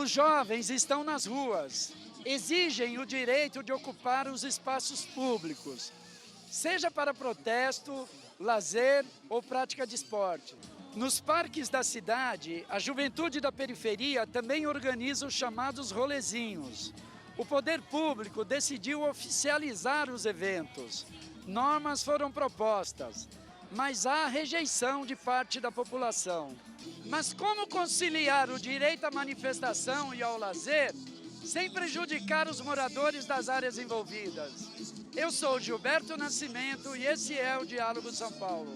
Os jovens estão nas ruas, exigem o direito de ocupar os espaços públicos, seja para protesto, lazer ou prática de esporte. Nos parques da cidade, a juventude da periferia também organiza os chamados rolezinhos. O poder público decidiu oficializar os eventos. Normas foram propostas, mas há rejeição de parte da população. Mas como conciliar o direito à manifestação e ao lazer sem prejudicar os moradores das áreas envolvidas? Eu sou Gilberto Nascimento e esse é o Diálogo São Paulo.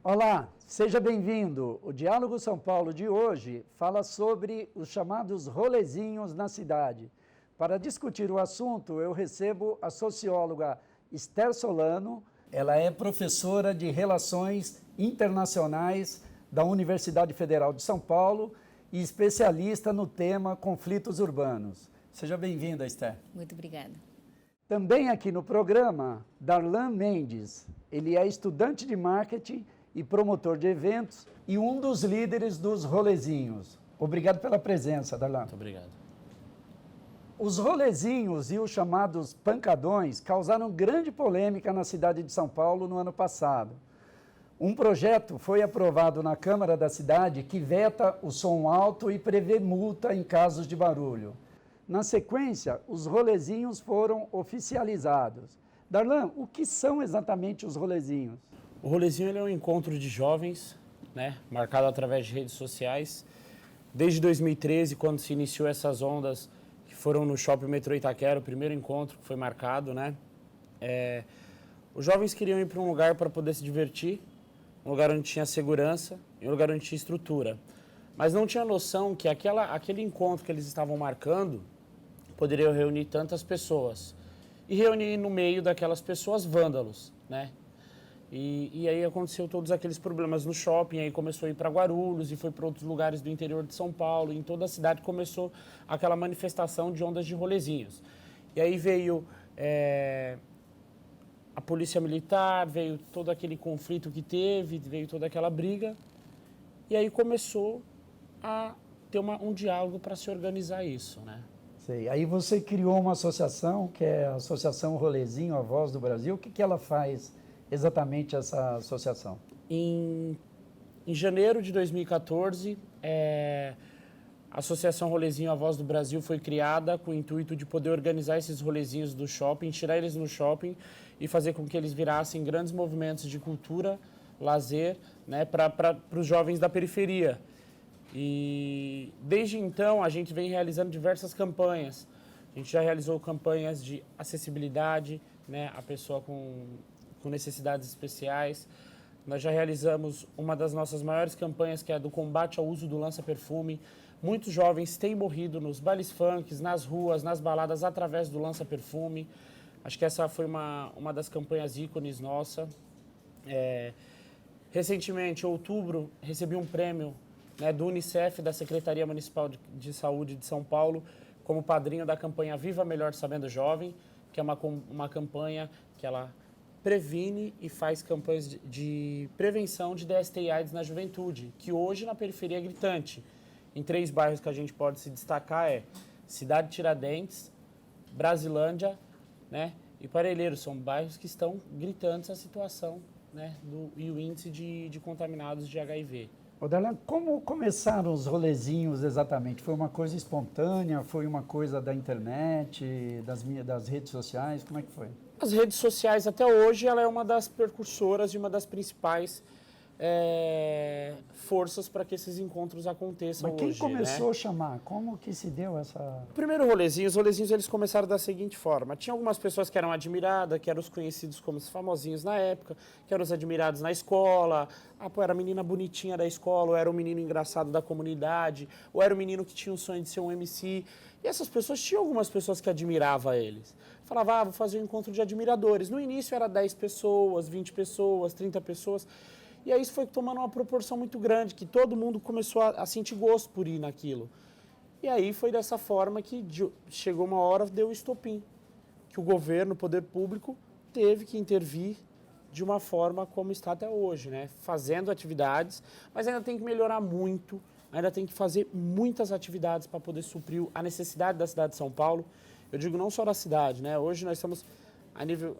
Olá, seja bem-vindo. O Diálogo São Paulo de hoje fala sobre os chamados rolezinhos na cidade. Para discutir o assunto, eu recebo a socióloga Esther Solano. Ela é professora de Relações Internacionais da Universidade Federal de São Paulo e especialista no tema conflitos urbanos. Seja bem-vinda, Esther. Muito obrigada. Também aqui no programa, Darlan Mendes. Ele é estudante de marketing e promotor de eventos e um dos líderes dos rolezinhos. Obrigado pela presença, Darlan. Muito obrigado. Os rolezinhos e os chamados pancadões causaram grande polêmica na cidade de São Paulo no ano passado. Um projeto foi aprovado na Câmara da cidade que veta o som alto e prevê multa em casos de barulho. Na sequência, os rolezinhos foram oficializados. Darlan, o que são exatamente os rolezinhos? O rolezinho ele é um encontro de jovens, marcado através de redes sociais. Desde 2013, quando se iniciou essas ondas que foram no Shopping Metrô Itaquera, o primeiro encontro que foi marcado, os jovens queriam ir para um lugar para poder se divertir, um lugar onde tinha segurança e um lugar onde tinha estrutura. Mas não tinha noção que aquele encontro que eles estavam marcando poderia reunir tantas pessoas. E reunir no meio daquelas pessoas vândalos, E aí aconteceu todos aqueles problemas no shopping, aí começou a ir para Guarulhos e foi para outros lugares do interior de São Paulo. Em toda a cidade começou aquela manifestação de ondas de rolezinhos. E aí veio a polícia militar, veio todo aquele conflito que teve, veio toda aquela briga. E aí começou a ter um diálogo para se organizar isso, Sei. Aí você criou uma associação, que é a Associação Rolezinho, a Voz do Brasil. O que ela faz exatamente, essa associação? Em janeiro de 2014, a Associação Rolezinho, a Voz do Brasil foi criada com o intuito de poder organizar esses rolezinhos do shopping, tirar eles no shopping e fazer com que eles virassem grandes movimentos de cultura, lazer, para os jovens da periferia. E desde então a gente vem realizando diversas campanhas. A gente já realizou campanhas de acessibilidade, a pessoa com necessidades especiais. Nós já realizamos uma das nossas maiores campanhas, que é a do combate ao uso do lança-perfume. Muitos jovens têm morrido nos bailes funks, nas ruas, nas baladas, através do lança-perfume. Acho que essa foi uma das campanhas ícones nossa. Recentemente, em outubro, recebi um prêmio do Unicef, da Secretaria Municipal de Saúde de São Paulo, como padrinho da campanha Viva Melhor Sabendo Jovem, que é uma campanha que ela previne e faz campanhas de prevenção de DST e AIDS na juventude, que hoje na periferia é gritante. Em 3 bairros que a gente pode se destacar Cidade Tiradentes, Brasilândia, e Parelheiros. São bairros que estão gritantes a situação e o índice de contaminados de HIV. Darlan, como começaram os rolezinhos exatamente? Foi uma coisa espontânea? Foi uma coisa da internet, das redes sociais? Como é que foi? As redes sociais, até hoje, ela é uma das percursoras e uma das principais forças para que esses encontros aconteçam hoje. Mas quem começou a chamar? Como que se deu essa... O primeiro rolezinho, os rolezinhos eles começaram da seguinte forma. Tinha algumas pessoas que eram admiradas, que eram os conhecidos como os famosinhos na época, que eram os admirados na escola. Era a menina bonitinha da escola, ou era o menino engraçado da comunidade, ou era o menino que tinha o sonho de ser um MC. E essas pessoas, tinham algumas pessoas que admiravam eles. Falava, vou fazer um encontro de admiradores. No início era 10 pessoas, 20 pessoas, 30 pessoas. E aí isso foi tomando uma proporção muito grande, que todo mundo começou a sentir gosto por ir naquilo. E aí foi dessa forma que chegou uma hora, deu o estopim. Que o governo, o poder público, teve que intervir de uma forma como está até hoje, né? Fazendo atividades, mas ainda tem que melhorar muito, ainda tem que fazer muitas atividades para poder suprir a necessidade da cidade de São Paulo. Eu digo não só da cidade, né? Hoje nós estamos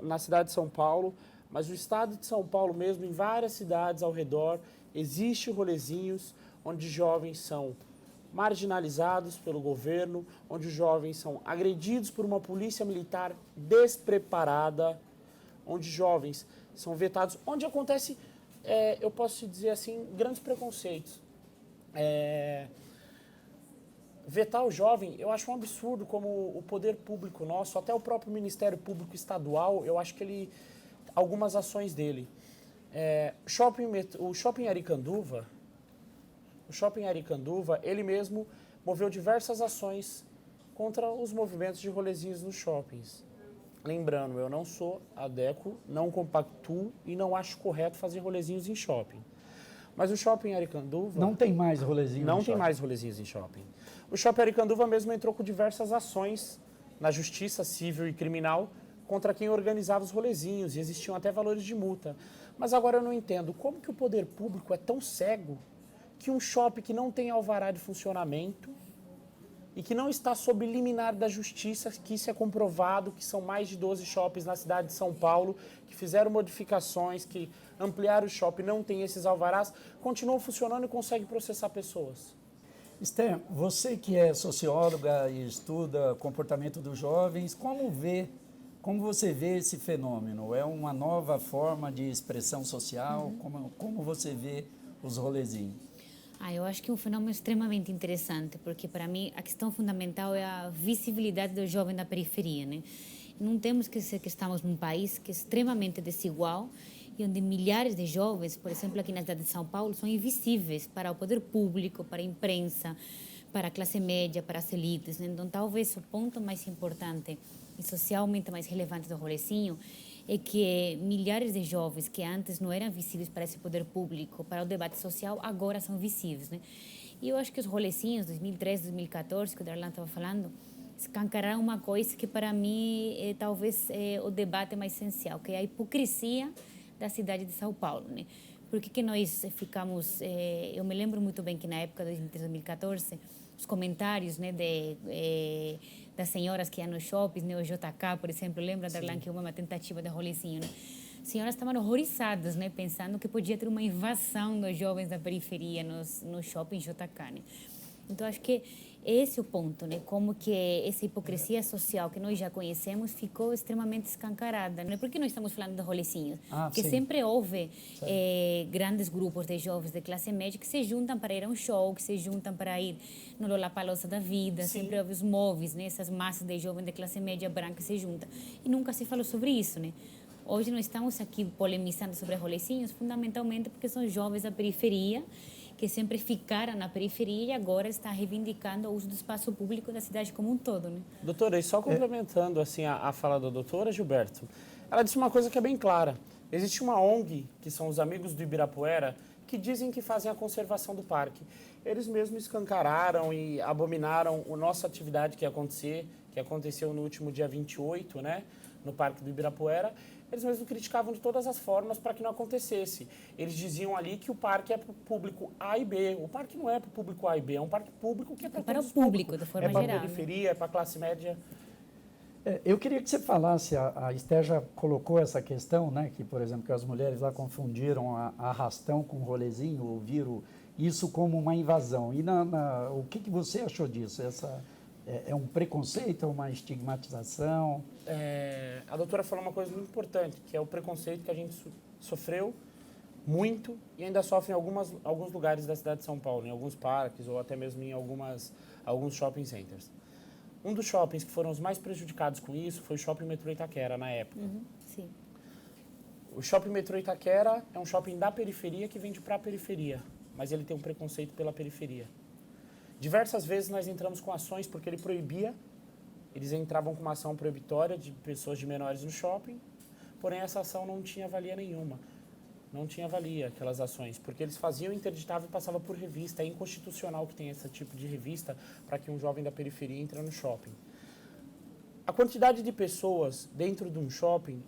na cidade de São Paulo, mas o estado de São Paulo mesmo, em várias cidades ao redor, existe rolezinhos onde jovens são marginalizados pelo governo, onde os jovens são agredidos por uma polícia militar despreparada, onde jovens são vetados, onde acontece, eu posso te dizer assim, grandes preconceitos. Vetar o jovem, eu acho um absurdo como o poder público nosso, até o próprio Ministério Público Estadual, eu acho que algumas ações dele. O Shopping Aricanduva, ele mesmo moveu diversas ações contra os movimentos de rolezinhos nos shoppings. Lembrando, eu não sou adequo, não compactuo e não acho correto fazer rolezinhos em shopping. Mas o Shopping Aricanduva... Não tem mais rolezinho Não tem mais rolezinhos em shopping. O Shopping Aricanduva mesmo entrou com diversas ações na justiça civil e criminal contra quem organizava os rolezinhos e existiam até valores de multa. Mas agora eu não entendo como que o poder público é tão cego que um shopping que não tem alvará de funcionamento e que não está sob liminar da justiça, que isso é comprovado, que são mais de 12 shoppings na cidade de São Paulo, que fizeram modificações, que ampliaram o shopping, não tem esses alvarás, continuam funcionando e conseguem processar pessoas. Esther, você que é socióloga e estuda comportamento dos jovens, como você vê esse fenômeno? É uma nova forma de expressão social? Como você vê os rolezinhos? Eu acho que é um fenômeno extremamente interessante, porque para mim a questão fundamental é a visibilidade do jovem da periferia, né? Não temos que esquecer que estamos num país que é extremamente desigual e onde milhares de jovens, por exemplo, aqui na cidade de São Paulo, são invisíveis para o poder público, para a imprensa, para a classe média, para as elites, né? Então, talvez o ponto mais importante e socialmente mais relevante do rolezinho é que milhares de jovens que antes não eram visíveis para esse poder público, para o debate social, agora são visíveis, né? E eu acho que os rolezinhos 2013, 2014, que o Darlan estava falando, escancararam uma coisa que para mim talvez é o debate mais essencial, que é a hipocrisia da cidade de São Paulo, né? Por que nós ficamos... eu me lembro muito bem que na época de 2013, 2014, os comentários, né, das senhoras que iam nos shoppings, né, o JK, por exemplo, lembra, Darlan, que houve uma tentativa de rolezinho, né? As senhoras estavam horrorizadas, né, pensando que podia ter uma invasão dos jovens da periferia no shopping JK, né? Então, acho que esse é o ponto, né? Como que essa hipocrisia social que nós já conhecemos ficou extremamente escancarada, né? Por que nós estamos falando de rolezinhos? Porque sim. sempre houve grandes grupos de jovens de classe média que se juntam para ir a um show, que se juntam para ir no Lollapalooza da vida. Sim. Sempre houve os moves, né? Essas massas de jovens de classe média branca que se juntam. E nunca se falou sobre isso, né? Hoje nós estamos aqui polemizando sobre rolezinhos, fundamentalmente porque são jovens da periferia, que sempre ficaram na periferia e agora está reivindicando o uso do espaço público da cidade como um todo, né? Doutora, e só complementando assim, a fala da doutora, Gilberto, ela disse uma coisa que é bem clara. Existe uma ONG, que são os Amigos do Ibirapuera, que dizem que fazem a conservação do parque. Eles mesmos escancararam e abominaram a nossa atividade que aconteceu no último dia 28, né, no Parque do Ibirapuera. Eles mesmos criticavam de todas as formas para que não acontecesse. Eles diziam ali que o parque é para o público A e B. O parque não é para o público A e B, é um parque público que é para o público, de forma geral. É para a periferia, é para a classe média. Eu queria que você falasse, a Esther já colocou essa questão, né, que, por exemplo, que as mulheres lá confundiram a arrastão com o rolezinho, ou viram isso como uma invasão. E o que você achou disso? É um preconceito, é uma estigmatização? A doutora falou uma coisa muito importante, que é o preconceito que a gente sofreu muito e ainda sofre em alguns lugares da cidade de São Paulo, em alguns parques ou até mesmo em alguns shopping centers. Um dos shoppings que foram os mais prejudicados com isso foi o Shopping Metrô Itaquera, na época. Sim. O Shopping Metrô Itaquera é um shopping da periferia que vende para a periferia, mas ele tem um preconceito pela periferia. Diversas vezes nós entramos com ações porque ele proibia, eles entravam com uma ação proibitória de pessoas de menores no shopping, porém essa ação não tinha valia nenhuma. Não tinha valia aquelas ações, porque eles faziam interditava e passava por revista. É inconstitucional que tenha esse tipo de revista para que um jovem da periferia entre no shopping. A quantidade de pessoas dentro de um shopping,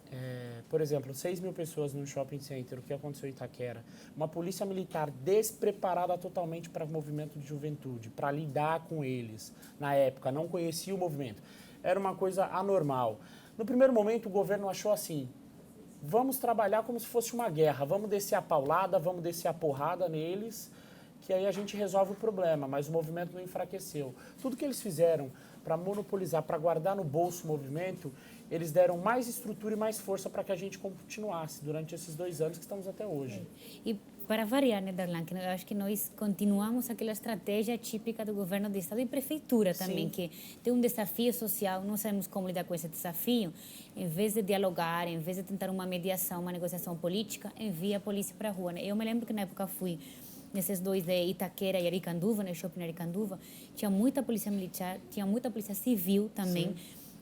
por exemplo, 6 mil pessoas num shopping center, o que aconteceu em Itaquera, uma polícia militar despreparada totalmente para o movimento de juventude, para lidar com eles. Na época, não conhecia o movimento. Era uma coisa anormal. No primeiro momento, o governo achou assim, vamos trabalhar como se fosse uma guerra, vamos descer a paulada, vamos descer a porrada neles, que aí a gente resolve o problema, mas o movimento não enfraqueceu. Tudo que eles fizeram para monopolizar, para guardar no bolso o movimento, eles deram mais estrutura e mais força para que a gente continuasse durante esses 2 anos que estamos até hoje. E para variar, né, Darlan, que eu acho que nós continuamos aquela estratégia típica do governo de estado e prefeitura também, Sim. que tem um desafio social, não sabemos como lidar com esse desafio, em vez de dialogar, em vez de tentar uma mediação, uma negociação política, envia a polícia para a rua, né? Eu me lembro que na época fui nesses 2 de Itaquera e Aricanduva, no shopping Aricanduva, tinha muita polícia militar, tinha muita polícia civil também. Sim.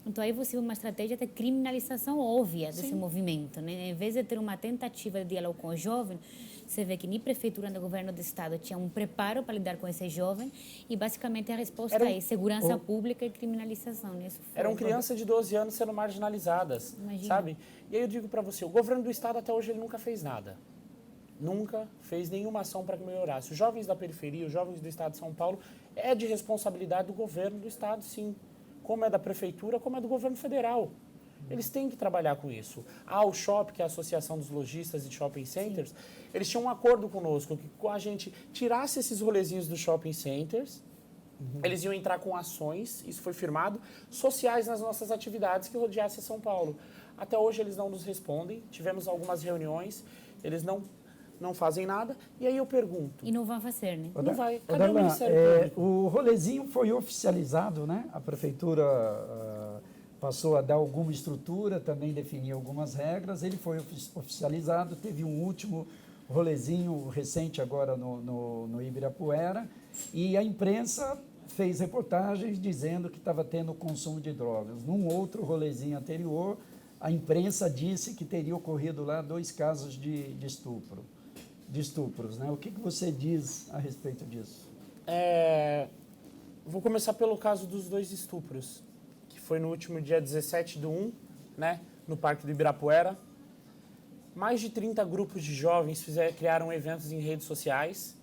Então aí você vê uma estratégia de criminalização óbvia desse movimento, né? Em vez de ter uma tentativa de diálogo com o jovem, você vê que nem prefeitura nem governo do estado tinha um preparo para lidar com esse jovem e basicamente a resposta é segurança pública e criminalização. Né? Eram crianças de 12 anos sendo marginalizadas, Imagina. sabe? E aí eu digo para você, o governo do estado até hoje ele nunca fez nada. Nunca fez nenhuma ação para que melhorasse. Os jovens da periferia, os jovens do estado de São Paulo, é de responsabilidade do governo do estado, sim. Como é da prefeitura, como é do governo federal. Eles têm que trabalhar com isso. O SHOP, que é a Associação dos Lojistas de Shopping Centers, eles tinham um acordo conosco, que a gente tirasse esses rolezinhos dos shopping centers, eles iam entrar com ações, isso foi firmado, sociais nas nossas atividades que rodeassem São Paulo. Até hoje eles não nos respondem, tivemos algumas reuniões, eles não fazem nada, e aí eu pergunto... E não vão fazer, né? Não vai. Cadê Darlan, o Ministério Público? o rolezinho foi oficializado, né? A prefeitura passou a dar alguma estrutura, também definir algumas regras, ele foi oficializado, teve um último rolezinho recente agora no Ibirapuera, e a imprensa fez reportagens dizendo que estava tendo consumo de drogas. Num outro rolezinho anterior, a imprensa disse que teria ocorrido lá 2 casos de estupros, né? O que você diz a respeito disso? Vou começar pelo caso dos 2 estupros, que foi no último dia 17/1, né, no Parque do Ibirapuera. Mais de 30 grupos de jovens criaram eventos em redes sociais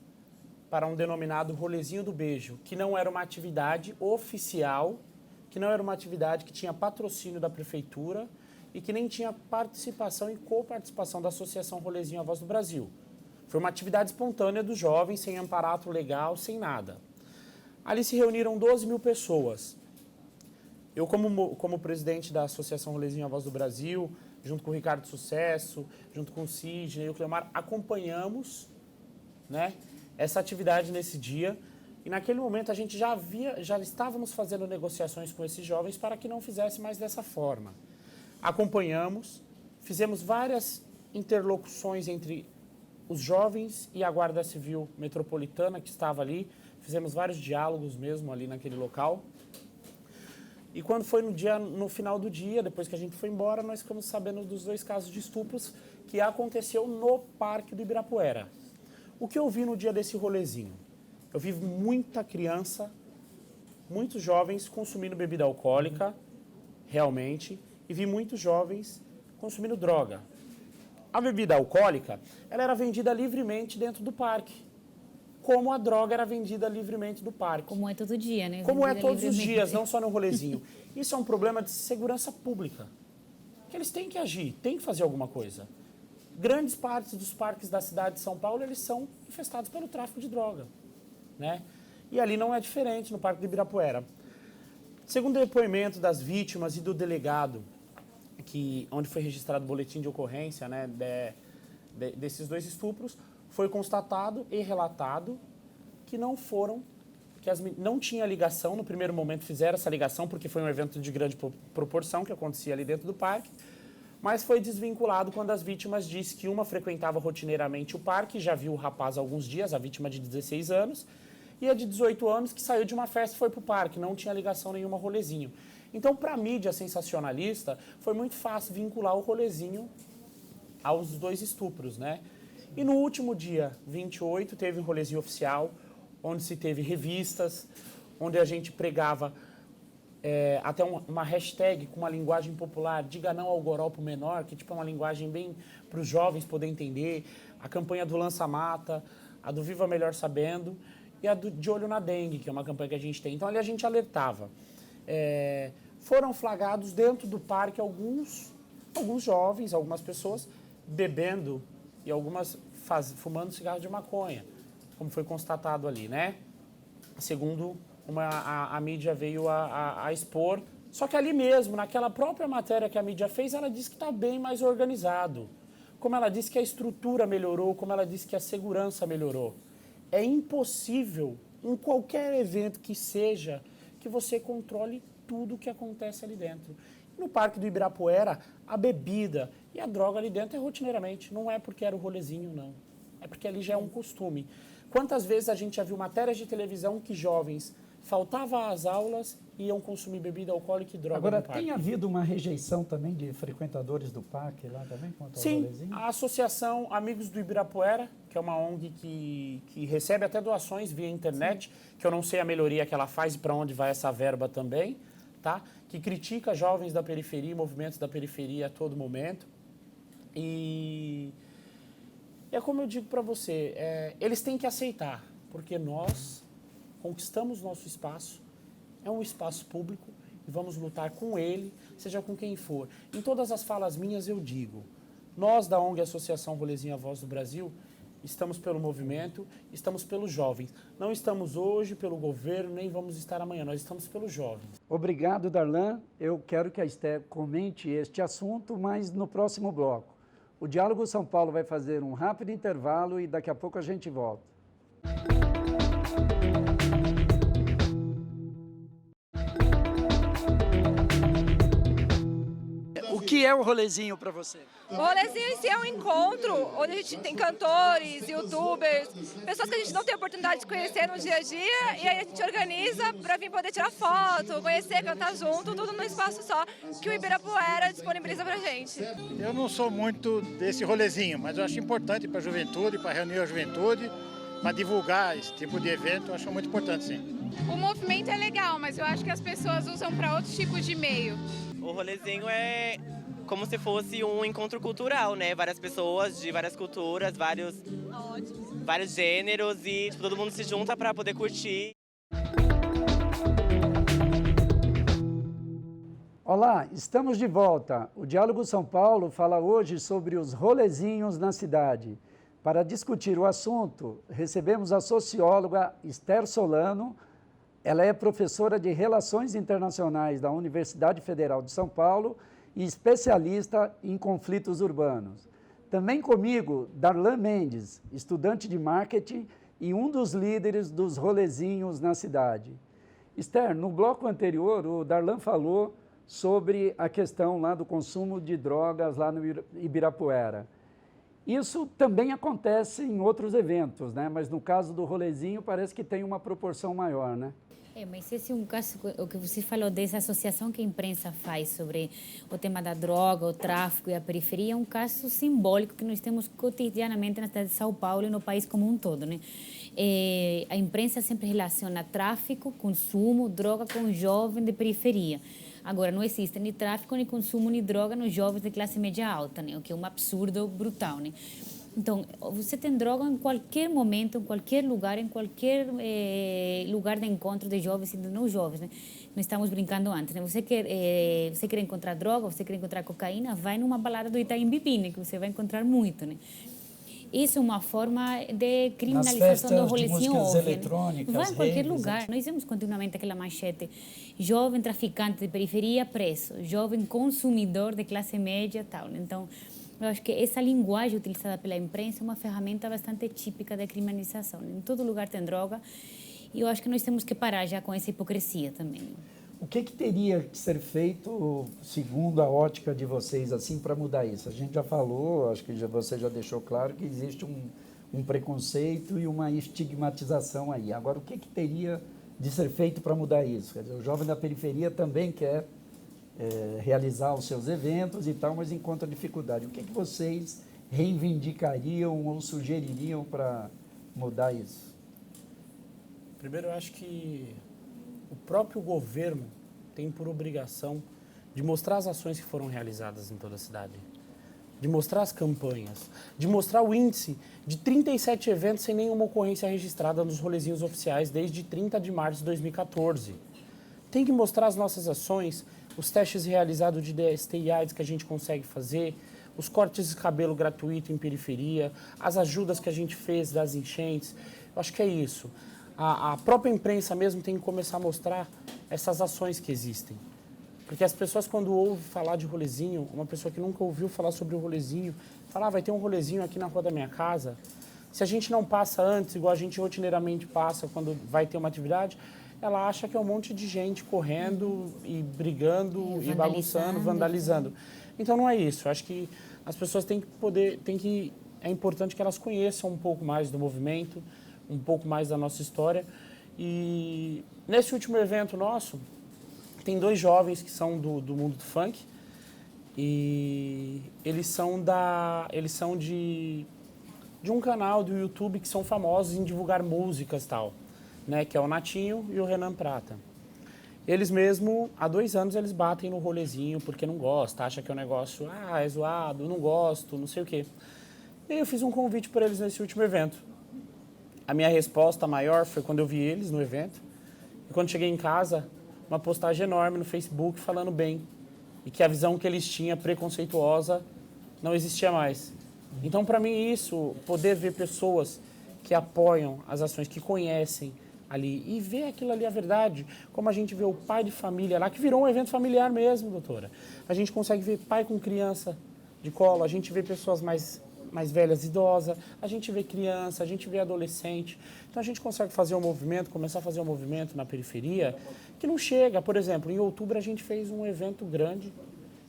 para um denominado Rolezinho do Beijo, que não era uma atividade oficial, que não era uma atividade que tinha patrocínio da prefeitura e que nem tinha participação e coparticipação da Associação Rolezinho A Voz do Brasil. Foi uma atividade espontânea dos jovens, sem amparato legal, sem nada. Ali se reuniram 12 mil pessoas. Eu, como presidente da Associação Rolezinho A Voz do Brasil, junto com o Ricardo Sucesso, junto com o Sidney e o Cleomar, acompanhamos, né, essa atividade nesse dia. E naquele momento a gente já estávamos fazendo negociações com esses jovens para que não fizesse mais dessa forma. Acompanhamos, fizemos várias interlocuções entre os jovens e a Guarda Civil Metropolitana que estava ali. Fizemos vários diálogos mesmo ali naquele local. E quando foi no final do dia, depois que a gente foi embora, nós ficamos sabendo dos 2 casos de estupros que aconteceu no Parque do Ibirapuera. O que eu vi no dia desse rolezinho? Eu vi muita criança, muitos jovens consumindo bebida alcoólica, realmente, e vi muitos jovens consumindo droga. A bebida alcoólica, ela era vendida livremente dentro do parque, como a droga era vendida livremente do parque. Como é todo dia, né? Como é todos os livremente. dias, não só no rolezinho. Isso é um problema de segurança pública, que eles têm que agir, têm que fazer alguma coisa. Grandes partes dos parques da cidade de São Paulo, eles são infestados pelo tráfico de droga, né? E ali não é diferente, no Parque do Ibirapuera. Segundo o depoimento das vítimas e do delegado, onde foi registrado o boletim de ocorrência, né, desses 2 estupros, foi constatado e relatado que não tinha ligação. No primeiro momento fizeram essa ligação porque foi um evento de grande proporção que acontecia ali dentro do parque, mas foi desvinculado quando as vítimas disseram que uma frequentava rotineiramente o parque, já viu o rapaz há alguns dias, a vítima de 16 anos, e a de 18 anos que saiu de uma festa e foi para o parque, não tinha ligação nenhuma ao rolezinho. Então, para a mídia sensacionalista, foi muito fácil vincular o rolezinho aos 2 estupros, né? E no último dia, 28, teve um rolezinho oficial, onde se teve revistas, onde a gente pregava até uma hashtag com uma linguagem popular, diga não ao goró pro menor, que tipo é uma linguagem bem para os jovens poderem entender, a campanha do Lança-Mata, a do Viva Melhor Sabendo e a do De Olho na Dengue, que é uma campanha que a gente tem. Então ali a gente alertava. Foram flagrados dentro do parque alguns jovens, algumas pessoas bebendo e algumas fumando cigarro de maconha, como foi constatado ali, né? Segundo a mídia veio a expor. Só que ali mesmo, naquela própria matéria que a mídia fez, ela disse que está bem mais organizado. Como ela disse que a estrutura melhorou, como ela disse que a segurança melhorou. É impossível, em qualquer evento que seja, que você controle tudo o que acontece ali dentro. No Parque do Ibirapuera, a bebida e a droga ali dentro é rotineiramente. Não é porque era o rolezinho, não. É porque ali já é um costume. Quantas vezes a gente já viu matérias de televisão que jovens faltavam às aulas e iam consumir bebida alcoólica e droga Agora, no parque? tem havido uma rejeição também de frequentadores do parque lá também, quanto ao Sim, rolezinho? a Associação Amigos do Ibirapuera, que é uma ONG que recebe até doações via internet, que eu não sei a melhoria que ela faz e para onde vai essa verba também, tá? Que critica jovens da periferia, movimentos da periferia a todo momento. E é como eu digo para você, eles têm que aceitar, porque nós conquistamos nosso espaço, é um espaço público e vamos lutar com ele, seja com quem for. Em todas as falas minhas eu digo, nós da ONG Associação Rolezinho A Voz do Brasil, estamos pelo movimento, estamos pelos jovens. Não estamos hoje pelo governo, nem vamos estar amanhã, nós estamos pelos jovens. Obrigado, Darlan. Eu quero que a Esther comente este assunto, mas no próximo bloco. O Diálogo São Paulo vai fazer um rápido intervalo e daqui a pouco a gente volta. O que é o rolezinho para você? O rolezinho em si é um encontro onde a gente tem cantores, youtubers, pessoas que a gente não tem oportunidade de conhecer no dia a dia, e aí a gente organiza para vir poder tirar foto, conhecer, cantar junto, tudo num espaço só que o Ibirapuera disponibiliza pra gente. Eu não sou muito desse rolezinho, mas eu acho importante para a juventude, para reunir a juventude, para divulgar esse tipo de evento, eu acho muito importante, sim. O movimento é legal, mas eu acho que as pessoas usam para outros tipos de meio. O rolezinho é como se fosse um encontro cultural, né? Várias pessoas de várias culturas, vários gêneros e todo mundo se junta para poder curtir. Olá, estamos de volta. O Diálogo São Paulo fala hoje sobre os rolezinhos na cidade. Para discutir o assunto, recebemos a socióloga Esther Solano. Ela é professora de Relações Internacionais da Universidade Federal de São Paulo e especialista em conflitos urbanos. Também comigo, Darlan Mendes, estudante de marketing e um dos líderes dos rolezinhos na cidade. Esther, no bloco anterior, o Darlan falou sobre a questão lá do consumo de drogas lá no Ibirapuera. Isso também acontece em outros eventos, né? Mas no caso do rolezinho parece que tem uma proporção maior, né? Mas esse é um caso, o que você falou dessa associação que a imprensa faz sobre o tema da droga, o tráfico e a periferia, é um caso simbólico que nós temos cotidianamente na cidade de São Paulo e no país como um todo, né? A imprensa sempre relaciona tráfico, consumo, droga com jovem de periferia. Agora, não existe nem tráfico, nem consumo, nem droga nos jovens de classe média alta, né? O que é um absurdo brutal, né? Então, você tem droga em qualquer momento, em qualquer lugar lugar de encontro de jovens e de não jovens, né? Nós estávamos brincando antes, né? Você quer encontrar droga, você quer encontrar cocaína, vai numa balada do Itaim Bibi, né? Que você vai encontrar muito, né? Isso é uma forma de criminalização do rolezinho óbvio, né? Vai em qualquer lugar. Nós vemos continuamente aquela manchete: jovem traficante de periferia preso, jovem consumidor de classe média, tal. Então, eu acho que essa linguagem utilizada pela imprensa é uma ferramenta bastante típica da criminalização. Em todo lugar tem droga e eu acho que nós temos que parar já com essa hipocrisia também. O que teria que ser feito, segundo a ótica de vocês, assim, para mudar isso? A gente já falou, acho que você já deixou claro que existe um preconceito e uma estigmatização aí. Agora, o que teria de ser feito para mudar isso? Quer dizer, o jovem da periferia também quer realizar os seus eventos e tal, mas encontra dificuldade. O que vocês reivindicariam ou sugeririam para mudar isso? Primeiro, eu acho que o próprio governo tem por obrigação de mostrar as ações que foram realizadas em toda a cidade, de mostrar as campanhas, de mostrar o índice de 37 eventos sem nenhuma ocorrência registrada nos rolezinhos oficiais desde 30 de março de 2014. Tem que mostrar as nossas ações, os testes realizados de DST e AIDS que a gente consegue fazer, os cortes de cabelo gratuito em periferia, as ajudas que a gente fez das enchentes. Eu acho que é isso. A própria imprensa mesmo tem que começar a mostrar essas ações que existem. Porque as pessoas, quando ouvem falar de rolezinho, uma pessoa que nunca ouviu falar sobre o rolezinho, fala, vai ter um rolezinho aqui na rua da minha casa. Se a gente não passa antes, igual a gente rotineiramente passa quando vai ter uma atividade, ela acha que é um monte de gente correndo e brigando e bagunçando, vandalizando. Então não é isso. Eu acho que as pessoas têm que poder, é importante que elas conheçam um pouco mais do movimento, um pouco mais da nossa história. E nesse último evento nosso, tem 2 jovens que são do mundo do funk e eles são de um canal do YouTube que são famosos em divulgar músicas e tal, né, que é o Natinho e o Renan Prata. Eles mesmo, há 2 anos, eles batem no rolezinho porque não gostam, acham que é um negócio, é zoado, não gosto, não sei o quê. E eu fiz um convite para eles nesse último evento. A minha resposta maior foi quando eu vi eles no evento. E quando cheguei em casa, uma postagem enorme no Facebook falando bem. E que a visão que eles tinham preconceituosa não existia mais. Então, para mim, isso, poder ver pessoas que apoiam as ações, que conhecem ali e ver aquilo ali a verdade, como a gente vê o pai de família lá, que virou um evento familiar mesmo, doutora. A gente consegue ver pai com criança de colo, a gente vê pessoas mais velhas, idosas, a gente vê criança, a gente vê adolescente. Então a gente consegue fazer um movimento, começar a fazer um movimento na periferia que não chega. Por exemplo, em outubro a gente fez um evento grande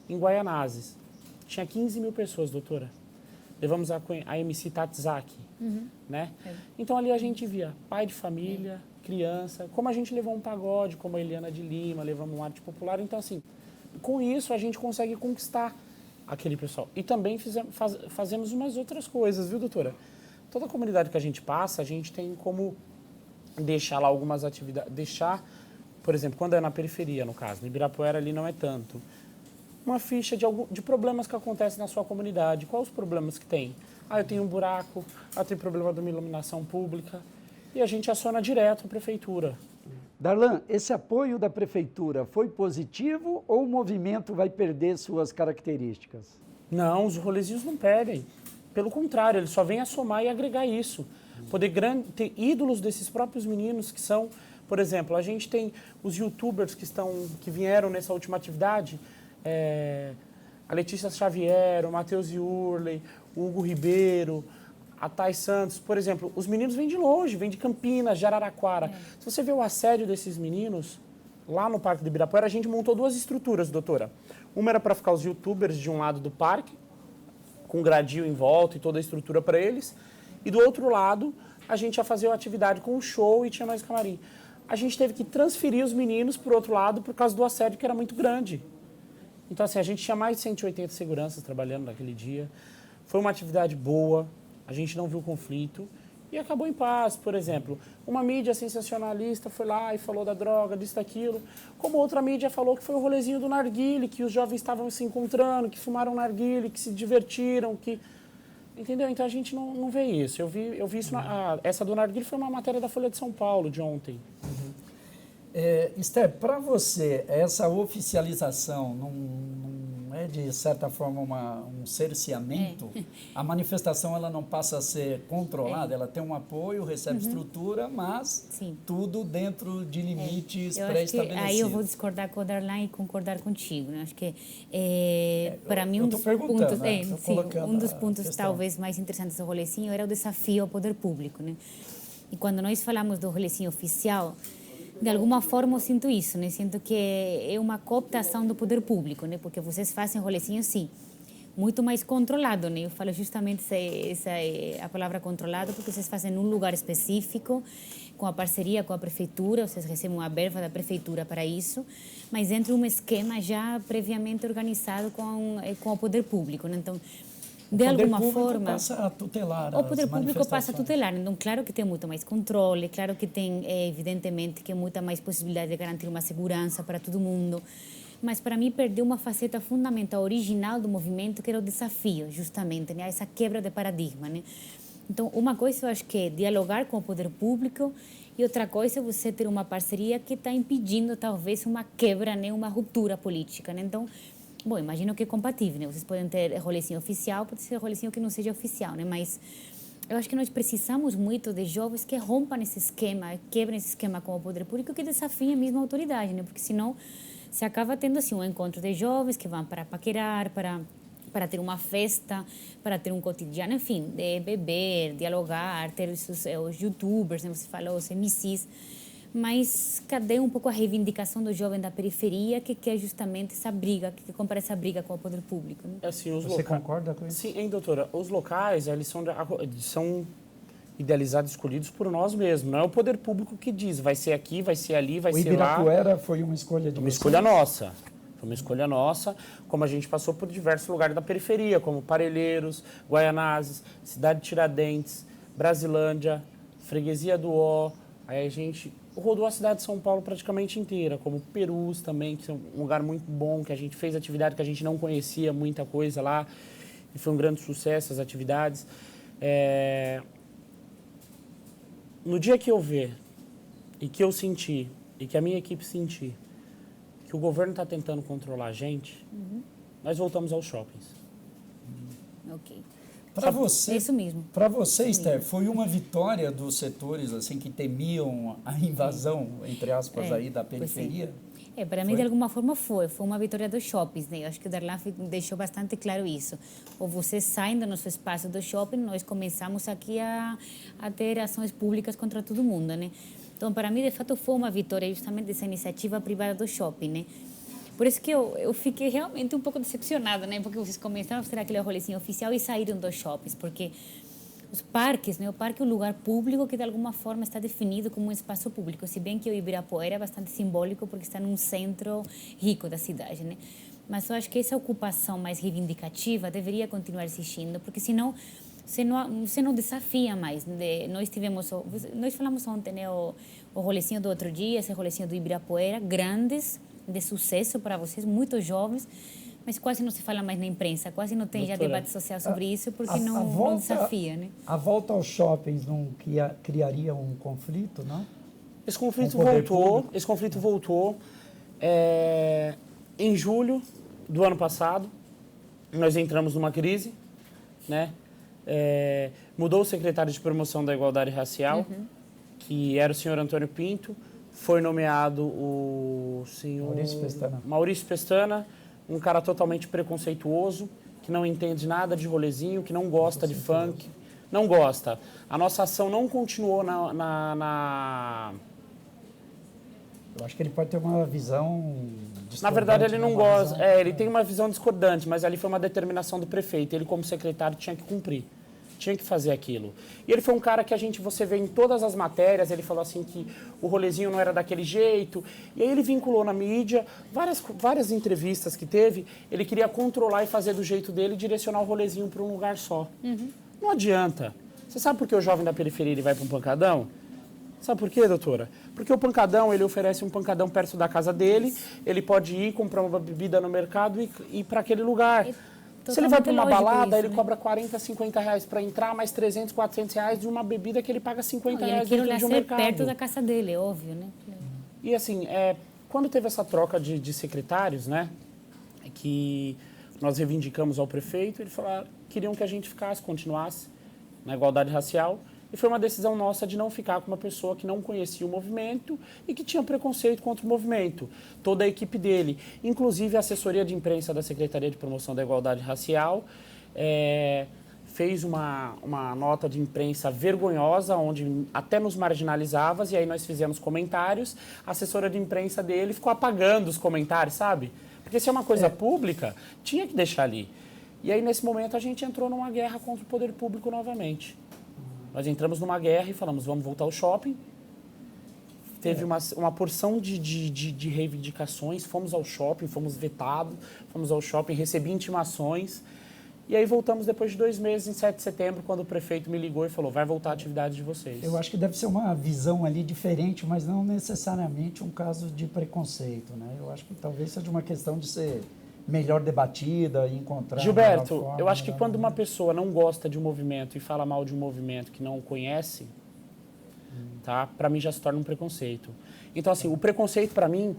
em Guaianazes. Tinha 15 mil pessoas, doutora. Levamos a MC Tatzaki, né? Então ali a gente via pai de família, criança, como a gente levou um pagode, como a Eliana de Lima, levamos uma arte popular. Então assim, com isso a gente consegue conquistar aquele pessoal. E também fazemos umas outras coisas, viu, doutora? Toda a comunidade que a gente passa, a gente tem como deixar lá algumas atividades, por exemplo, quando é na periferia, no caso, no Ibirapuera ali não é tanto, uma ficha de problemas que acontecem na sua comunidade. Quais os problemas que tem? Eu tenho um buraco, eu tenho problema de uma iluminação pública, e a gente aciona direto a prefeitura. Darlan, esse apoio da prefeitura foi positivo ou o movimento vai perder suas características? Não, os rolezinhos não perdem. Pelo contrário, eles só vêm a somar e agregar isso. Poder ter ídolos desses próprios meninos que são, por exemplo, a gente tem os youtubers que vieram nessa última atividade, a Letícia Xavier, o Matheus Iurley, o Hugo Ribeiro, a Thay Santos, por exemplo, os meninos vêm de longe, vêm de Campinas, de Araraquara. Se você vê o assédio desses meninos, lá no Parque do Ibirapuera, a gente montou 2 estruturas, doutora. Uma era para ficar os youtubers de um lado do parque, com gradil em volta e toda a estrutura para eles, e do outro lado, a gente ia fazer a atividade com o show e tinha mais camarim. A gente teve que transferir os meninos para o outro lado por causa do assédio, que era muito grande. Então, assim, a gente tinha mais de 180 seguranças trabalhando naquele dia. Foi uma atividade boa, a gente não viu conflito e acabou em paz. Por exemplo, uma mídia sensacionalista foi lá e falou da droga, disso, daquilo, como outra mídia falou que foi o rolezinho do narguile, que os jovens estavam se encontrando, que fumaram narguile, que se divertiram, que... Entendeu? Então a gente não vê isso. Eu vi isso, essa do narguile foi uma matéria da Folha de São Paulo de ontem. Esther, para você, essa oficialização não é, de certa forma, um cerceamento? A manifestação ela não passa a ser controlada, ela tem um apoio, recebe estrutura, mas tudo dentro de limites pré-estabelecidos. Aí eu vou discordar com o Darlan e concordar contigo. Né? Acho que, para mim, um dos pontos talvez mais interessantes do rolezinho era o desafio ao poder público. Né? E quando nós falamos do rolezinho oficial, de alguma forma eu sinto isso, né? Sinto que é uma cooptação do poder público, né? Porque vocês fazem rolezinho, sim, muito mais controlado, né? Eu falo justamente essa é a palavra controlado, porque vocês fazem num lugar específico, com a parceria com a prefeitura, vocês recebem uma verba da prefeitura para isso, mas dentro de um esquema já previamente organizado com o poder público, né? Então, de poder alguma público forma... passa a tutelar O poder as público passa a manifestações. tutelar, então claro que tem muito mais controle, claro que tem, evidentemente, que muita mais possibilidade de garantir uma segurança para todo mundo, mas para mim perdeu uma faceta fundamental, original do movimento, que era o desafio, justamente, né? Essa quebra de paradigma, né? Então, uma coisa eu acho que é dialogar com o poder público e outra coisa é você ter uma parceria que está impedindo, talvez, uma quebra, né? Uma ruptura política, né? Então, bom, imagino que é compatível, né? Vocês podem ter rolezinho oficial, pode ser rolezinho que não seja oficial, né? Mas eu acho que nós precisamos muito de jovens que rompam esse esquema, quebrem esse esquema com o poder público, que desafiem mesmo a autoridade, né? Porque senão se acaba tendo assim um encontro de jovens que vão para paquerar, para ter uma festa, para ter um cotidiano, enfim, de beber, dialogar, ter os youtubers, né? Você falou, os MCs, mas cadê um pouco a reivindicação do jovem da periferia que quer justamente essa briga, que compra essa briga com o poder público, né? Assim, Você concorda com isso? Sim, hein, doutora? Os locais, eles são idealizados, escolhidos por nós mesmos. Não é o poder público que diz, vai ser aqui, vai ser ali, vai O ser lá. Ibirapuera foi uma escolha de Uma vocês? escolha nossa. Foi uma escolha nossa, como a gente passou por diversos lugares da periferia, como Parelheiros, Guaianazes, Cidade de Tiradentes, Brasilândia, Freguesia do Ó. Aí a gente rodou a cidade de São Paulo praticamente inteira, como Perus também, que é um lugar muito bom, que a gente fez atividade que a gente não conhecia, muita coisa lá. E foi um grande sucesso as atividades. No dia que eu ver, e que eu senti, e que a minha equipe sentir, que o governo está tentando controlar a gente, nós voltamos aos shoppings. Ok. Para você, Isso mesmo. para você, Esther, foi uma vitória dos setores assim que temiam a invasão, entre aspas, aí da periferia? Para mim, de alguma forma, foi uma vitória dos shoppings, né? Eu acho que o Darlan deixou bastante claro isso. Ou vocês saem do nosso espaço do shopping, nós começamos aqui a ter ações públicas contra todo mundo, né? Então, para mim, de fato, foi uma vitória justamente dessa iniciativa privada do shopping, né? Por isso que eu fiquei realmente um pouco decepcionada, né? Porque vocês começaram a fazer aquele rolezinho oficial e saíram dos shoppings, porque os parques, né? O parque é um lugar público que de alguma forma está definido como um espaço público, se bem que o Ibirapuera é bastante simbólico porque está num centro rico da cidade, né? Mas eu acho que essa ocupação mais reivindicativa deveria continuar existindo, porque senão você não desafia mais. Né? Nós falamos ontem, né? O rolezinho do outro dia, esse rolezinho do Ibirapuera, grandes, de sucesso para vocês, muito jovens, mas quase não se fala mais na imprensa, quase não tem já debate social sobre isso, porque não desafia, né? A volta aos shoppings não criaria um conflito, não? Esse conflito voltou. Em julho do ano passado, nós entramos numa crise, né? Mudou o secretário de promoção da igualdade racial, que era o senhor Antônio Pinto, foi nomeado o senhor Maurício Pestana, um cara totalmente preconceituoso, que não entende nada de rolezinho, que não gosta de funk, não gosta. A nossa ação não continuou Eu acho que ele pode ter uma visão discordante. Na verdade, ele não gosta. Visão... Ele tem uma visão discordante, mas ali foi uma determinação do prefeito. Ele, como secretário, tinha que cumprir. Tinha que fazer aquilo. E ele foi um cara que você vê em todas as matérias, ele falou assim que o rolezinho não era daquele jeito. E aí ele vinculou na mídia, várias entrevistas que teve, ele queria controlar e fazer do jeito dele e direcionar o rolezinho para um lugar só. Não adianta. Você sabe por que o jovem da periferia ele vai para um pancadão? Sabe por quê, doutora? Porque o pancadão, ele oferece um pancadão perto da casa dele, ele pode ir comprar uma bebida no mercado e ir para aquele lugar. Se ele vai para uma balada, ele cobra 40, 50 reais para entrar, mais 300, 400 reais de uma bebida que ele paga 50 reais dentro de um mercado. Perto da casa dele, é óbvio, né? E assim, quando teve essa troca de secretários, né, que nós reivindicamos ao prefeito, eles falaram, queriam que a gente continuasse na igualdade racial. E foi uma decisão nossa de não ficar com uma pessoa que não conhecia o movimento e que tinha preconceito contra o movimento. Toda a equipe dele, inclusive a assessoria de imprensa da Secretaria de Promoção da Igualdade Racial, fez uma nota de imprensa vergonhosa, onde até nos marginalizava, e aí nós fizemos comentários. A assessora de imprensa dele ficou apagando os comentários, sabe? Porque se é uma coisa pública, tinha que deixar ali. E aí, nesse momento, a gente entrou numa guerra contra o poder público novamente. Nós entramos numa guerra e falamos, vamos voltar ao shopping. Teve uma porção de reivindicações, fomos ao shopping, fomos vetados, fomos ao shopping, recebi intimações. E aí voltamos depois de 2 meses, em 7 de setembro, quando o prefeito me ligou e falou, vai voltar a atividade de vocês. Eu acho que deve ser uma visão ali diferente, mas não necessariamente um caso de preconceito, né? Eu acho que talvez seja uma questão de ser melhor debatida e encontrar... Gilberto, uma forma, eu acho que quando uma pessoa não gosta de um movimento e fala mal de um movimento que não conhece, tá? Para mim já se torna um preconceito. Então, assim, o preconceito para mim,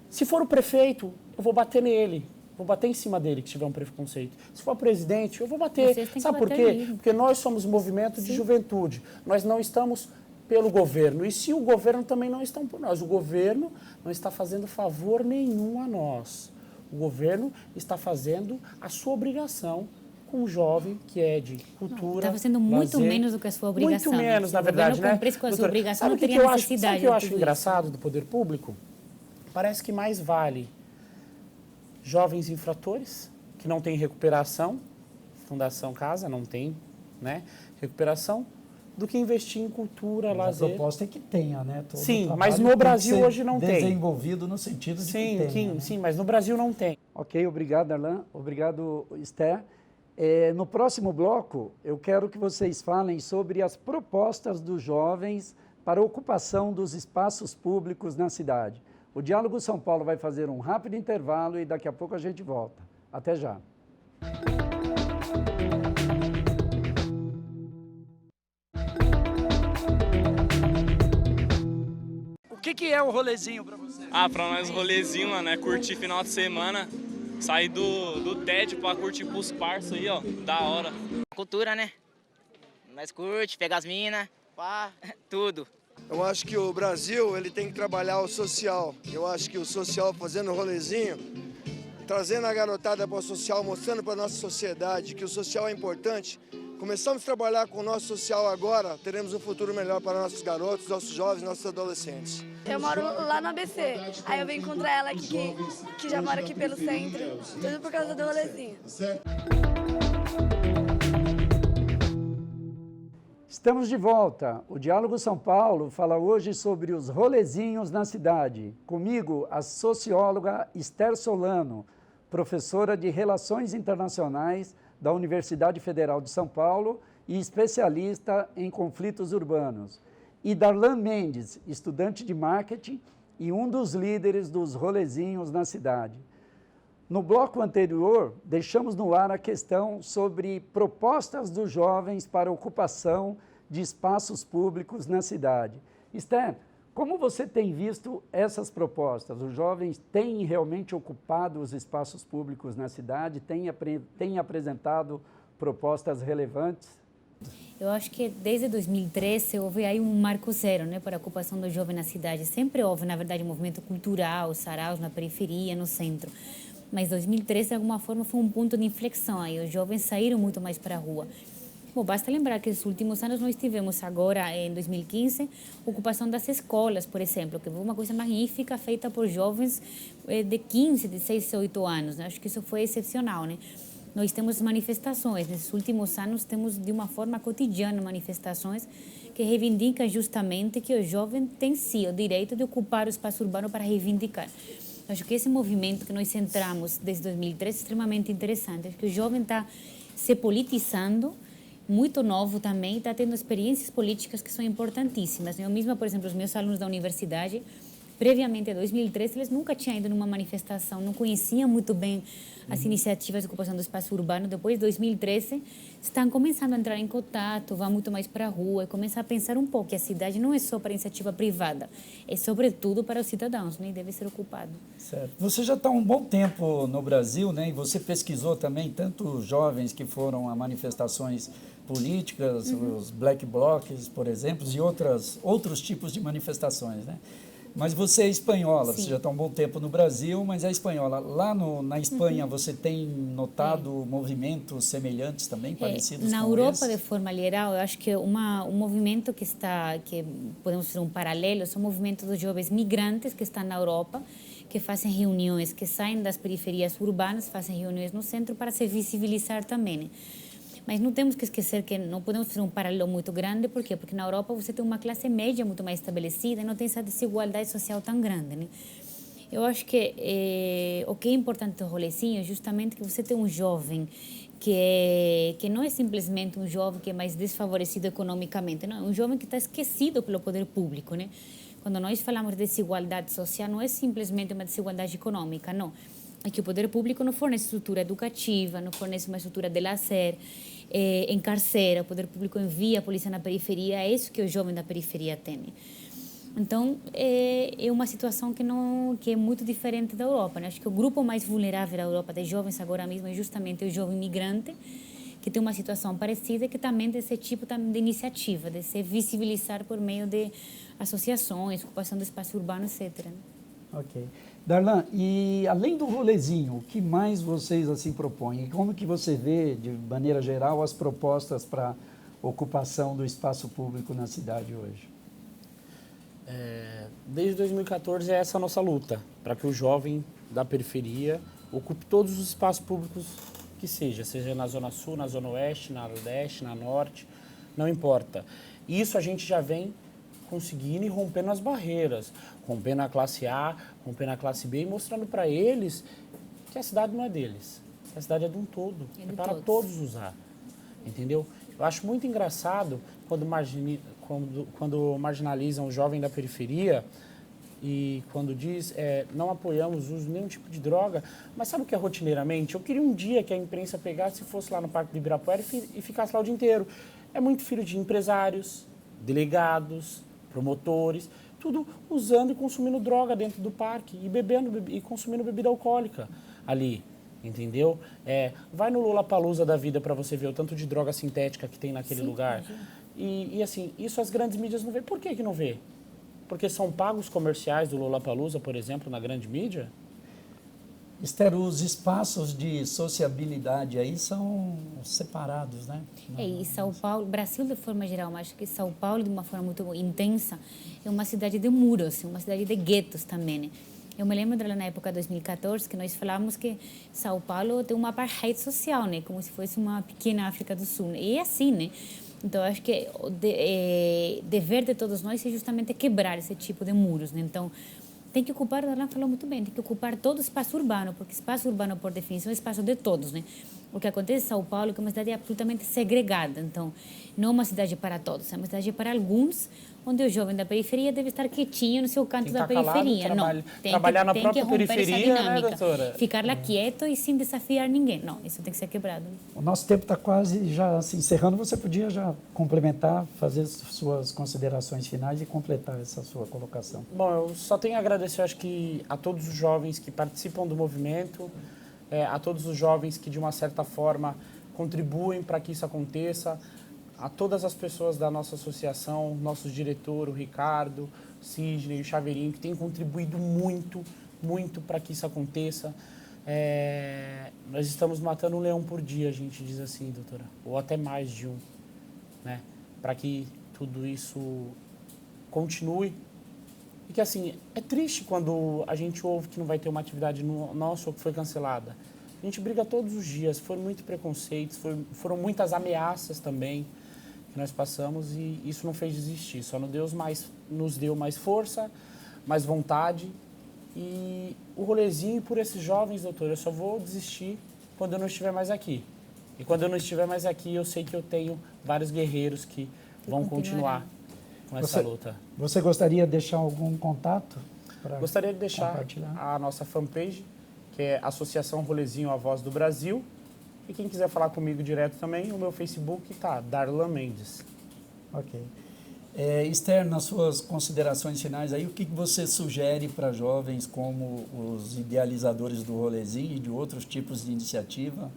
se for o prefeito, eu vou bater nele. Vou bater em cima dele que tiver um preconceito. Se for presidente, eu vou bater. Sabe por quê? Porque nós somos movimento de juventude. Nós não estamos pelo governo. E se o governo também não está por nós. O governo não está fazendo favor nenhum a nós. O governo está fazendo a sua obrigação com um jovem que é de cultura. Está fazendo muito lazer, menos do que a sua obrigação. Muito menos, na verdade, né? Se o governo cumprisse com a sua obrigação, sabe não teria necessidade. Sabe o que eu acho engraçado do poder público? Parece que mais vale jovens infratores, que não têm recuperação, Fundação Casa não tem, né, recuperação, do que investir em cultura, lazer. A proposta é que tenha, né? Todo sim, mas no Brasil hoje não tem. Desenvolvido no sentido de que tenha, né? Sim, mas no Brasil não tem. Ok, obrigado, Darlan. Obrigado, Esther. No próximo bloco, eu quero que vocês falem sobre as propostas dos jovens para a ocupação dos espaços públicos na cidade. O Diálogo São Paulo vai fazer um rápido intervalo e daqui a pouco a gente volta. Até já. O que é o rolezinho para você? Pra nós rolezinho, mano, é curtir final de semana, sair do tédio pra curtir pros parças aí, ó, da hora. Cultura, né? Nós curte, pega as minas, pá, tudo. Eu acho que o Brasil ele tem que trabalhar o social. Eu acho que o social fazendo rolezinho, trazendo a garotada para o social, mostrando para a nossa sociedade que o social é importante. Começamos a trabalhar com o nosso social agora, teremos um futuro melhor para nossos garotos, nossos jovens, nossos adolescentes. Eu moro lá no ABC, aí eu vim encontrar ela aqui, que já mora aqui pelo centro, tudo por causa do rolezinho. Estamos de volta. O Diálogo São Paulo fala hoje sobre os rolezinhos na cidade. Comigo, a socióloga Esther Solano, professora de Relações Internacionais da Universidade Federal de São Paulo e especialista em conflitos urbanos. E Darlan Mendes, estudante de marketing e um dos líderes dos rolezinhos na cidade. No bloco anterior, deixamos no ar a questão sobre propostas dos jovens para ocupação de espaços públicos na cidade. Esther, como você tem visto essas propostas? Os jovens têm realmente ocupado os espaços públicos na cidade? Têm apresentado propostas relevantes? Eu acho que desde 2013 houve aí um marco zero, né, para a ocupação do jovem na cidade. Sempre houve, na verdade, um movimento cultural, saraus na periferia, no centro. Mas 2013, de alguma forma, foi um ponto de inflexão. Aí os jovens saíram muito mais para a rua. Bom, basta lembrar que nos últimos anos nós tivemos agora, em 2015, ocupação das escolas, por exemplo, que foi uma coisa magnífica feita por jovens de 15, de 6 a 8 anos. Né? Acho que isso foi excepcional, né? Nós temos manifestações, nesses últimos anos temos de uma forma cotidiana manifestações que reivindicam justamente que o jovem tem sim o direito de ocupar o espaço urbano para reivindicar. Acho que esse movimento que nós centramos desde 2013 é extremamente interessante. Acho que o jovem está se politizando, muito novo também, está tendo experiências políticas que são importantíssimas. Eu mesma, por exemplo, os meus alunos da universidade, previamente a 2013, eles nunca tinham ido numa manifestação, não conheciam muito bem as iniciativas de ocupação do espaço urbano. Depois de 2013, estão começando a entrar em contato, vão muito mais para a rua e começam a pensar um pouco que a cidade não é só para a iniciativa privada, é sobretudo para os cidadãos, né? E deve ser ocupado. Certo. Você já está há um bom tempo no Brasil, né? E você pesquisou também tanto jovens que foram a manifestações políticas, os black blocs, por exemplo, e outros tipos de manifestações, né? Mas você é espanhola, Sim. Você já está há um bom tempo no Brasil, mas é espanhola. Lá na Espanha, você tem notado movimentos semelhantes também, parecidos na com Europa, esse? de forma geral, eu acho que um movimento que podemos fazer um paralelo, são movimentos dos jovens migrantes que estão na Europa, que fazem reuniões, que saem das periferias urbanas, fazem reuniões no centro para se visibilizar também, né? Mas não temos que esquecer que não podemos fazer um paralelo muito grande. Por quê? Porque na Europa você tem uma classe média muito mais estabelecida e não tem essa desigualdade social tão grande, né? Eu acho que o que é importante do rolezinho é justamente que você tem um jovem que não é simplesmente um jovem que é mais desfavorecido economicamente, não, é um jovem que está esquecido pelo poder público, né? Quando nós falamos de desigualdade social, não é simplesmente uma desigualdade econômica, não. É que o poder público não fornece estrutura educativa, não fornece uma estrutura de lazer, encarcera, o poder público envia a polícia na periferia, é isso que o jovem da periferia tem. Então, é uma situação que é muito diferente da Europa, né? Acho que o grupo mais vulnerável da Europa de jovens agora mesmo é justamente o jovem migrante, que tem uma situação parecida, que também tem esse tipo de iniciativa, de se visibilizar por meio de associações, ocupação do espaço urbano, etc. Ok. Darlan, e além do rolezinho, o que mais vocês assim propõem? E como que você vê, de maneira geral, as propostas para ocupação do espaço público na cidade hoje? Desde 2014 é essa a nossa luta, para que o jovem da periferia ocupe todos os espaços públicos que seja na Zona Sul, na Zona Oeste, na Nordeste, na Norte, não importa. Isso a gente já vem conseguindo e rompendo as barreiras, rompendo a classe A, rompendo a classe B e mostrando para eles que a cidade não é deles, que a cidade é de um todo, é para todos usar, entendeu? Eu acho muito engraçado quando marginalizam o jovem da periferia e quando diz não apoiamos o uso de nenhum tipo de droga, mas sabe o que é rotineiramente? Eu queria um dia que a imprensa pegasse e fosse lá no Parque do Ibirapuera e ficasse lá o dia inteiro. É muito filho de empresários, delegados, promotores, tudo usando e consumindo droga dentro do parque e bebendo e consumindo bebida alcoólica ali, entendeu? Vai no Lollapalooza da vida para você ver o tanto de droga sintética que tem naquele lugar. E assim, isso as grandes mídias não vê. Por que não vê? Porque são pagos comerciais do Lollapalooza, por exemplo, na grande mídia? Esther, os espaços de sociabilidade aí são separados, né? E São Paulo, Brasil de forma geral, mas acho que São Paulo de uma forma muito intensa, é uma cidade de muros, uma cidade de guetos também, né? Eu me lembro na época de 2014 que nós falávamos que São Paulo tem uma apartheid social, né? Como se fosse uma pequena África do Sul. E é assim, né? Então, acho que o dever de todos nós é justamente quebrar esse tipo de muros, né? Então, tem que ocupar, o Darlan falou muito bem, tem que ocupar todo o espaço urbano, porque espaço urbano, por definição, é espaço de todos, né? O que acontece em São Paulo é que é uma cidade absolutamente segregada, então, não é uma cidade para todos, é uma cidade para alguns, onde o jovem da periferia deve estar quietinho no seu canto da periferia. Não, trabalhar na própria periferia, né, doutora? Ficar lá quieto e sem desafiar ninguém. Não, isso tem que ser quebrado. O nosso tempo está quase já se encerrando. Você podia já complementar, fazer suas considerações finais e completar essa sua colocação. Bom, eu só tenho a agradecer, acho que, a todos os jovens que participam do movimento, a todos os jovens que, de uma certa forma, contribuem para que isso aconteça, a todas as pessoas da nossa associação, nosso diretor, o Ricardo, o Sidney, o Chaveirinho, que têm contribuído muito, muito para que isso aconteça. Nós estamos matando um leão por dia, a gente diz assim, doutora, ou até mais de um, né? Para que tudo isso continue. E que, assim, é triste quando a gente ouve que não vai ter uma atividade nossa ou que foi cancelada. A gente briga todos os dias, foram muitos preconceitos, foram muitas ameaças também que nós passamos e isso não fez desistir, só nos deu mais força, mais vontade e o rolezinho por esses jovens, doutor, eu só vou desistir quando eu não estiver mais aqui. E quando eu não estiver mais aqui, eu sei que eu tenho vários guerreiros que vão continuar com essa luta. Você gostaria de deixar algum contato? Gostaria de deixar a nossa fanpage, que é Associação Rolezinho A Voz do Brasil. E quem quiser falar comigo direto também, o meu Facebook tá Darlan Mendes. Ok. Esther, nas suas considerações finais, aí, o que você sugere para jovens como os idealizadores do rolezinho e de outros tipos de iniciativa?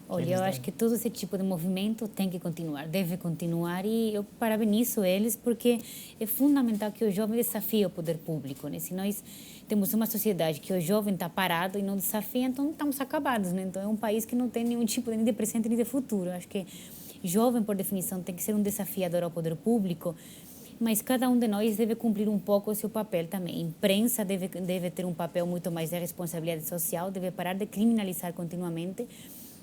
Olha, eu acho que todo esse tipo de movimento tem que continuar, deve continuar e eu parabenizo eles porque é fundamental que o jovem desafie o poder público, né? Se nós temos uma sociedade que o jovem está parado e não desafia, então estamos acabados, né? Então é um país que não tem nenhum tipo nem de presente nem de futuro. Eu acho que jovem, por definição, tem que ser um desafiador ao poder público, mas cada um de nós deve cumprir um pouco o seu papel também. A imprensa deve ter um papel muito mais de responsabilidade social, deve parar de criminalizar continuamente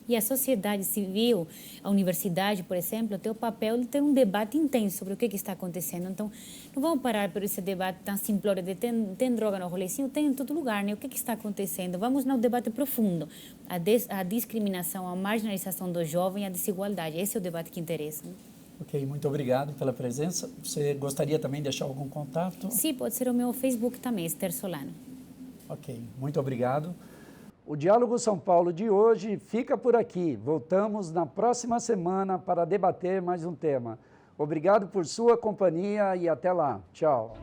E a sociedade civil, a universidade, por exemplo, tem o papel de ter um debate intenso sobre o que está acontecendo. Então, não vamos parar por esse debate tão simplório de tem droga no rolezinho, tem em todo lugar, né? O que está acontecendo? Vamos no debate profundo. A discriminação, a marginalização do jovem, a desigualdade. Esse é o debate que interessa. Né? Ok, muito obrigado pela presença. Você gostaria também de deixar algum contato? Sim, pode ser o meu Facebook também, Esther Solano. Ok, muito obrigado. O Diálogo São Paulo de hoje fica por aqui. Voltamos na próxima semana para debater mais um tema. Obrigado por sua companhia e até lá. Tchau.